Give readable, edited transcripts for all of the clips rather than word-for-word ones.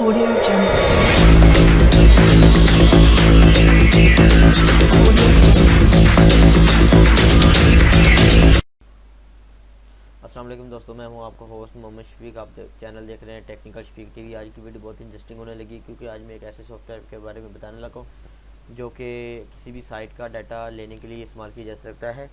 Audio Jungle. अस्सलाम वालेकुम दोस्तों, मैं हूं आपका होस्ट मोहम्मद शफीक। आप चैनल देख रहे हैं टेक्निकल शफीक टीवी। आज की वीडियो बहुत इंटरेस्टिंग होने लगी क्योंकि आज मैं एक ऐसे सॉफ्टवेयर के बारे में बताने लगा हूं जो कि किसी भी साइट का डाटा लेने के लिए इस्तेमाल किया जा सकता है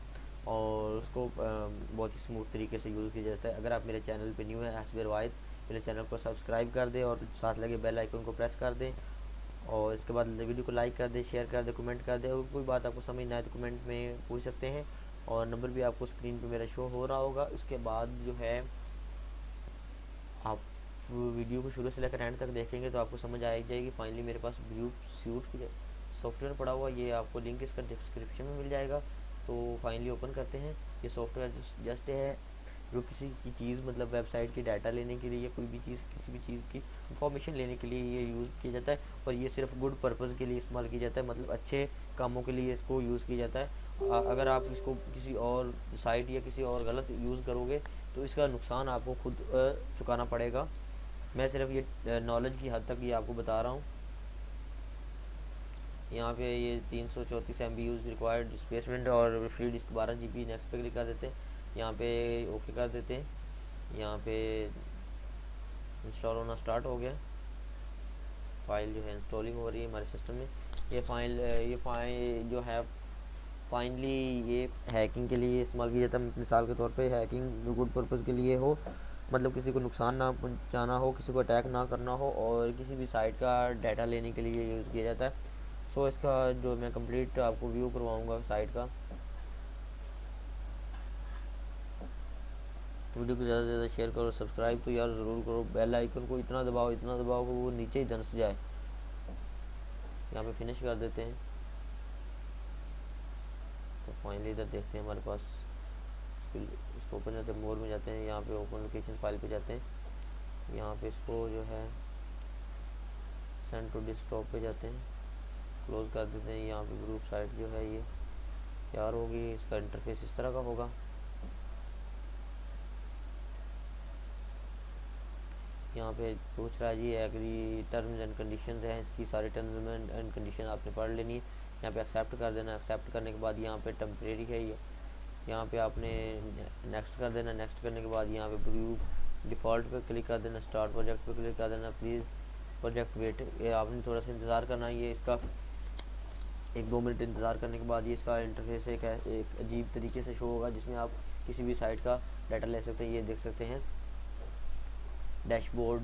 और उसको बहुत ही स्मूथ तरीके से यूज़ किया जाता है। अगर आप मेरे चैनल पर न्यू है हस्बीर वाहिद, मेरे चैनल को सब्सक्राइब कर दें और साथ लगे बेल आइकन को प्रेस कर दें और इसके बाद वीडियो को लाइक कर दें, शेयर कर दें, कमेंट कर दें। और कोई बात आपको समझ ना आए तो कमेंट में पूछ सकते हैं और नंबर भी आपको स्क्रीन पे मेरा शो हो रहा होगा। उसके बाद जो है आप वीडियो को शुरू से लेकर एंड तक देखेंगे तो आपको समझ आ जाएगी। फाइनली मेरे पास ब्लू सूट की सॉफ्टवेयर पड़ा हुआ, ये आपको लिंक इसका डिस्क्रिप्शन में मिल जाएगा। तो फाइनली ओपन करते हैं। ये सॉफ्टवेयर जस्ट है जो किसी की चीज़ मतलब वेबसाइट की डाटा लेने के लिए, कोई भी चीज़ किसी भी चीज़ की इंफॉर्मेशन लेने के लिए ये यूज़ किया जाता है और ये सिर्फ गुड पर्पज़ के लिए इस्तेमाल किया जाता है, मतलब अच्छे कामों के लिए इसको यूज़ किया जाता है। अगर आप इसको किसी और साइट या किसी और गलत यूज़ करोगे तो इसका नुकसान आपको खुद चुकाना पड़ेगा। मैं सिर्फ ये नॉलेज की हद तक ये आपको बता रहा हूँ। यहाँ पे ये 334 MB यूज़ रिक्वायर्ड डिस्प्लेसमेंट और फ्री डिस्क 12 GB। नेक्स्ट पे क्लिक कर देते हैं, यहाँ पे ओके कर देते हैं। यहाँ पे इंस्टॉल होना स्टार्ट हो गया। फाइल जो है इंस्टॉलिंग हो रही है हमारे सिस्टम में। ये फाइल जो है फाइनली ये हैकिंग के लिए इस्तेमाल किया जाता है। मिसाल के तौर पे हैकिंग गुड पर्पज़ के लिए हो, मतलब किसी को नुकसान ना पहुंचाना हो, किसी को अटैक ना करना हो और किसी भी साइट का डाटा लेने के लिए यूज़ किया जाता है। सो इसका जो मैं कंप्लीट आपको व्यू करवाऊंगा साइट का। वीडियो को ज़्यादा से ज़्यादा शेयर करो, सब्सक्राइब तो यार ज़रूर करो, बेल आइकन को इतना दबाओ कि वो नीचे ही धंस जाए। यहाँ पे फिनिश कर देते हैं। तो फाइनली इधर देखते हैं हमारे पास इसको ओपन करते हैं, मोर में जाते हैं, यहाँ पे ओपन लोकेशन फाइल पे जाते हैं। यहाँ पे इसको जो है सेंड टू डेस्कटॉप पे जाते हैं, क्लोज कर देते हैं। यहाँ पे ग्रुप साइट जो है ये तैयार होगी। इसका इंटरफेस इस तरह का होगा। यहाँ पे पूछ रहा है जी एग्री टर्म्स एंड कंडीशंस हैं, इसकी सारी टर्म्स एंड कंडीशन आपने पढ़ लेनी है। यहाँ पे एक्सेप्ट कर देना। एक्सेप्ट करने के बाद यहाँ पे टेम्परेरी है ये, यहाँ पे आपने नेक्स्ट कर देना। नेक्स्ट करने के बाद यहाँ पे ग्रुप डिफ़ॉल्ट पे क्लिक कर देना, स्टार्ट प्रोजेक्ट पे क्लिक कर देना। प्लीज़ प्रोजेक्ट वेट, ये आपने थोड़ा सा इंतज़ार करना है। ये इसका 1-2 मिनट इंतज़ार करने के बाद ये इसका इंटरफेस एक अजीब तरीके से शो होगा जिसमें आप किसी भी साइट का डाटा ले सकते हैं। ये देख सकते हैं डैशबोर्ड,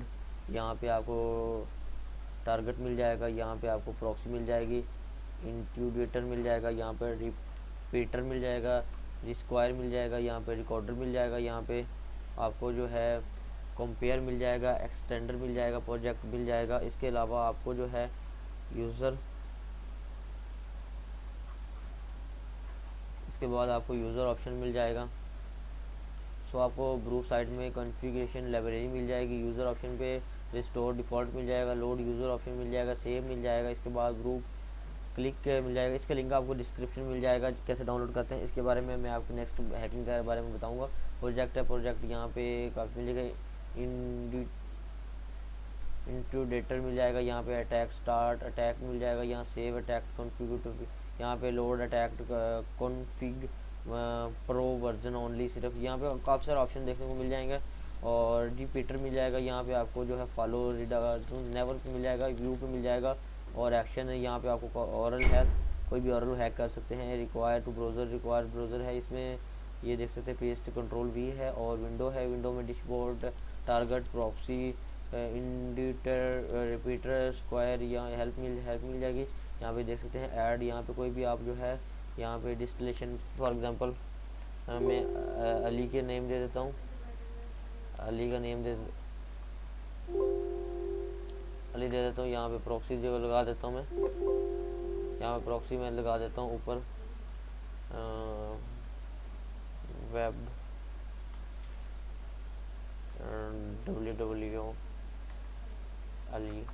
यहाँ पे आपको टारगेट मिल जाएगा, यहाँ पे आपको प्रॉक्सी मिल जाएगी, इंट्यूडेटर मिल जाएगा, यहाँ पे रिपीटर मिल जाएगा, रिस्क्वायर मिल जाएगा, यहाँ पे रिकॉर्डर मिल जाएगा, यहाँ पे आपको जो है कंपेयर मिल जाएगा, एक्सटेंडर मिल जाएगा, प्रोजेक्ट मिल जाएगा। इसके अलावा आपको जो है यूज़र, इसके बाद आपको यूज़र ऑप्शन मिल जाएगा। सो आपको ग्रुप साइट में कॉन्फ़िगरेशन लाइब्रेरी मिल जाएगी। यूज़र ऑप्शन पे रिस्टोर डिफ़ॉल्ट मिल जाएगा, लोड यूज़र ऑप्शन मिल जाएगा, सेव मिल जाएगा। इसके बाद ग्रुप क्लिक मिल जाएगा। इसका लिंक आपको डिस्क्रिप्शन मिल जाएगा, कैसे डाउनलोड करते हैं इसके बारे में मैं आपको नेक्स्ट हैकिंग के बारे में बताऊंगा। प्रोजेक्ट है, प्रोजेक्ट यहाँ पे काफ़ी मिल जाएगा। इंट्यूडेटर मिल जाएगा, यहाँ पे अटैक स्टार्ट अटैक मिल जाएगा, यहाँ सेव अटैक कॉन्फ़िगर, यहाँ पे load attack config pro version only, सिर्फ यहाँ पे काफ़ी सारे ऑप्शन देखने को मिल जाएंगे। और रिपीटर मिल जाएगा, यहाँ पे आपको जो है फॉलो नेवर पे मिल जाएगा, व्यू पे मिल जाएगा और एक्शन है। यहाँ पे आपको औरल है, कोई भी औरल हैक कर सकते हैं। Require to browser, require browser है, इसमें ये देख सकते हैं पेस्ट कंट्रोल वी है। और विंडो है, विंडो में डैशबोर्ड, टारगेट, प्रॉक्सी, इंडिटर, रिपीटर, स्क्वायर, यहाँ हेल्प मिल जाएगी। यहाँ पे देख सकते हैं ऐड, यहाँ पे कोई भी आप जो है यहाँ पे डिस्टिलेशन फॉर एग्जांपल मैं अली के नेम दे देता हूँ, अली का नेम अली दे देता हूँ। यहाँ पे प्रॉक्सी जो लगा देता हूँ मैं, यहाँ पे प्रॉक्सी मैं लगा देता हूँ ऊपर वेब www अली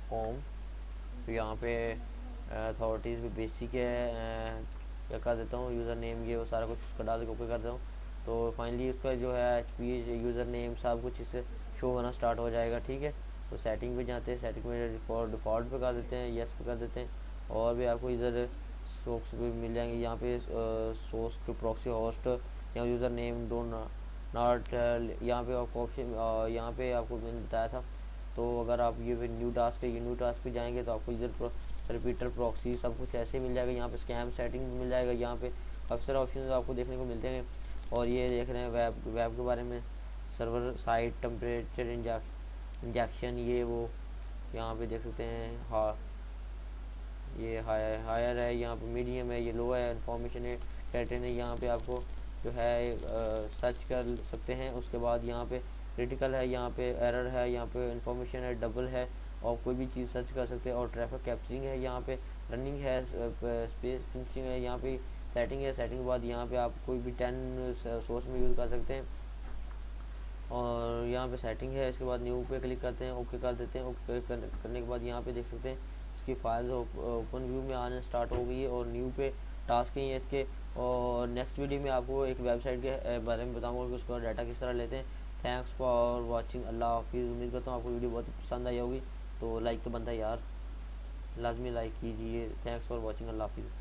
कॉम। तो यहाँ पे अथॉरिटीज़ भी बेसिक है, क्या कर देता हूँ यूज़र नेम ये वो सारा कुछ उसका डाल के ओके कर देता हूँ। तो फाइनली उसका जो है HP यूज़र नेम सब कुछ इससे शो होना स्टार्ट हो जाएगा। ठीक है, तो सेटिंग पे जाते हैं, सेटिंग में डिफ़ॉल्ट पे कर देते हैं, यस पे कर देते हैं। और भी आपको इधर सोर्स पे मिल जाएंगे, यहाँ पे सोर्स के प्रॉक्सी होस्ट या यूज़र नेम डोंट नॉट, यहाँ पे आपको ऑप्शन, यहाँ पे आपको मैंने बताया था। तो अगर आप ये न्यू टास्क है, ये न्यू टास्क पे जाएंगे तो आपको इधर रिपीटर प्रॉक्सी सब कुछ ऐसे मिल जाएगा। यहाँ पे स्कैम सेटिंग मिल जाएगा, यहाँ पे अक्सर ऑप्शन आपको देखने को मिलते हैं। और ये देख रहे हैं वेब के बारे में, सर्वर साइड टेम्परेचर इंजेक्शन, ये वो यहाँ पे देख सकते हैं। हाँ, ये हायर है, यहाँ पे मीडियम है, ये लो है, इन्फॉर्मेशन है, पैटर्न है, यहाँ पे आपको जो है सर्च कर सकते हैं। उसके बाद यहाँ पे क्रिटिकल है, यहाँ पे एरर है, यहाँ पे इन्फॉर्मेशन है, डबल है, और कोई भी चीज़ सर्च कर सकते हैं। और ट्रैफिक कैप्चरिंग है, यहाँ पे रनिंग है, स्पेस फिनिशिंग है, यहाँ पे सेटिंग है। सेटिंग के बाद यहाँ पे आप कोई भी 10 सोर्स में यूज़ कर सकते हैं। और यहाँ पे सेटिंग है, इसके बाद न्यू पे क्लिक करते हैं, ओके कर देते हैं। ओके करने के बाद यहाँ पे देख सकते हैं इसकी फाइल्स ओपन व्यू में आने स्टार्ट हो गई है, और न्यू पे टास्क ही है इसके। और नेक्स्ट वीडियो में आपको एक वेबसाइट के बारे में बताऊंगा कि उसका डाटा किस तरह लेते हैं। थैंक्स फॉर वॉचिंग, अल्लाह हाफिज़। उम्मीद करता हूँ आपको वीडियो बहुत पसंद आई होगी, तो लाइक तो बनता है यार, लाजमी लाइक कीजिए। थैंक्स फॉर वॉचिंग, अल्लाह हाफिज़।